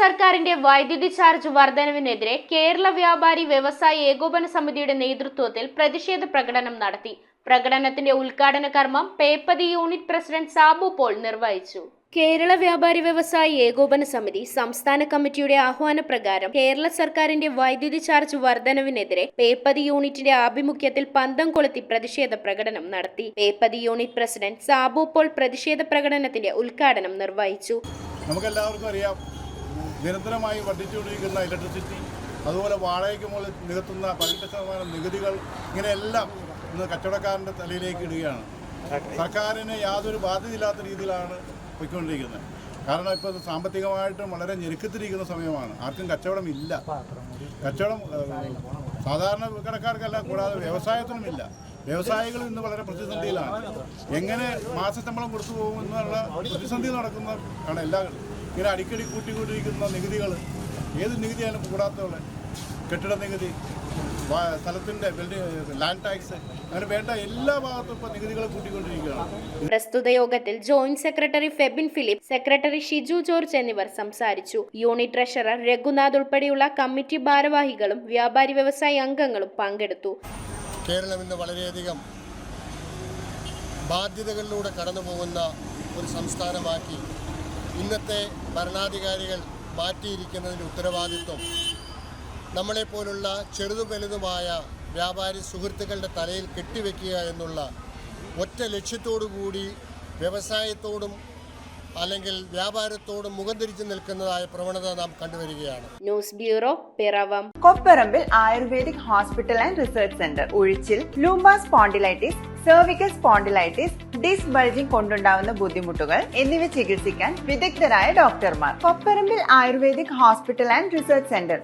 സർക്കാരിന്റെ വൈദ്യുതി ചാർജ് വർധനവിനെതിരെ കേരള വ്യാപാരി വ്യവസായി ഏകോപന സമിതിയുടെ നേതൃത്വത്തിൽ പ്രതിഷേധ പ്രകടനം നടത്തി. പ്രകടനത്തിന്റെ ഉദ്ഘാടന കർമ്മം പേപ്പതി യൂണിറ്റ് പ്രസിഡന്റ് സാബു പോൾ നിർവഹിച്ചു. കേരള വ്യാപാരി വ്യവസായി ഏകോപന സമിതി സംസ്ഥാന കമ്മിറ്റിയുടെ ആഹ്വാനപ്രകാരം കേരള സർക്കാരിന്റെ വൈദ്യുതി ചാർജ് വർധനവിനെതിരെ പേപ്പതി യൂണിറ്റിന്റെ ആഭിമുഖ്യത്തിൽ പന്തം കൊളുത്തി പ്രതിഷേധ പ്രകടനം നടത്തി. പേപ്പതി യൂണിറ്റ് പ്രസിഡന്റ് സാബു പോൾ പ്രതിഷേധ പ്രകടനത്തിന്റെ ഉദ്ഘാടനം നിർവഹിച്ചു. നമുക്കെല്ലാവർക്കും അറിയാം, നിരന്തരമായി വർദ്ധിച്ചുകൊണ്ടിരിക്കുന്ന ഇലക്ട്രിസിറ്റി, അതുപോലെ വാടകയ്ക്ക് മുകളിൽ നികത്തുന്ന 18% നികുതികൾ, ഇങ്ങനെയെല്ലാം ഇന്ന് കച്ചവടക്കാരൻ്റെ തലയിലേക്ക് ഇടുകയാണ്. സർക്കാരിന് യാതൊരു ബാധ്യതയില്ലാത്ത രീതിയിലാണ് പോയിക്കൊണ്ടിരിക്കുന്നത്. കാരണം ഇപ്പോൾ സാമ്പത്തികമായിട്ടും വളരെ ഞെരുക്കത്തിരിക്കുന്ന സമയമാണ്. ആർക്കും കച്ചവടം ഇല്ല. കച്ചവടം സാധാരണ കടക്കാർക്കല്ല, കൂടാതെ വ്യവസായത്തിനുമില്ല. വ്യവസായികൾ ഇന്ന് വളരെ പ്രതിസന്ധിയിലാണ്. എങ്ങനെ മാസശമ്പളം കൊടുത്തു പോകുമെന്നുള്ള പ്രതിസന്ധി നടക്കുന്ന ആണ്. ഇങ്ങനെ അടിക്കടി കൂട്ടിക്കൊണ്ടിരിക്കുന്ന നികുതികൾ, ഏത് നികുതിയാണ് കൂടാത്തത്? കെട്ടിട നികുതി, സ്ഥലത്തിൻ്റെ ലാൻഡ് ടാക്സ്, അങ്ങനെ വേണ്ട എല്ലാ ഭാഗത്തും ഇപ്പോൾ നികുതികൾ കൂട്ടിക്കൊണ്ടിരിക്കുകയാണ്. പ്രസ്തുത യോഗത്തിൽ joint secretary Febin Philip, secretary Shiju George എന്നിവർ സംസാരിച്ചു. യൂണിറ്റ് ട്രഷറർ രഘുനാഥ് ഉൾപ്പെടെയുള്ള കമ്മിറ്റി ഭാരവാഹികളും വ്യാപാരി വ്യവസായി അംഗങ്ങളും പങ്കെടുത്തു. കേരളം ഇന്ന് വളരെയധികം ബാധ്യതകളിലൂടെ കടന്നു പോകുന്ന ഒരു സംസ്ഥാനമാക്കി ഇന്നത്തെ ഭരണാധികാരികൾ മാറ്റിയിരിക്കുന്നതിൻ്റെ ഉത്തരവാദിത്വം നമ്മളെപ്പോലുള്ള ചെറുതും വലുതുമായ വ്യാപാരി സുഹൃത്തുക്കളുടെ തലയിൽ കെട്ടിവെക്കുക എന്നുള്ള ഒറ്റ ലക്ഷ്യത്തോടു കൂടി വ്യവസായത്തോടും അല്ലെങ്കിൽ വ്യാപാരത്തോടും മുഖം തിരിച്ചു നിൽക്കുന്നതായ പ്രവണത നാം കണ്ടുവരികയാണ്. News bureau, Piravom. Kopparambil ayurvedic hospital and research centre. ഉഴിച്ചിൽ, lumbar spondylitis, cervical spondylitis, disc bulging കൊണ്ടുണ്ടാവുന്ന ബുദ്ധിമുട്ടുകൾ എന്നിവ ചികിത്സിക്കാൻ വിദഗ്ധരായ ഡോക്ടർമാർ. Kopparambil ayurvedic hospital and research centre,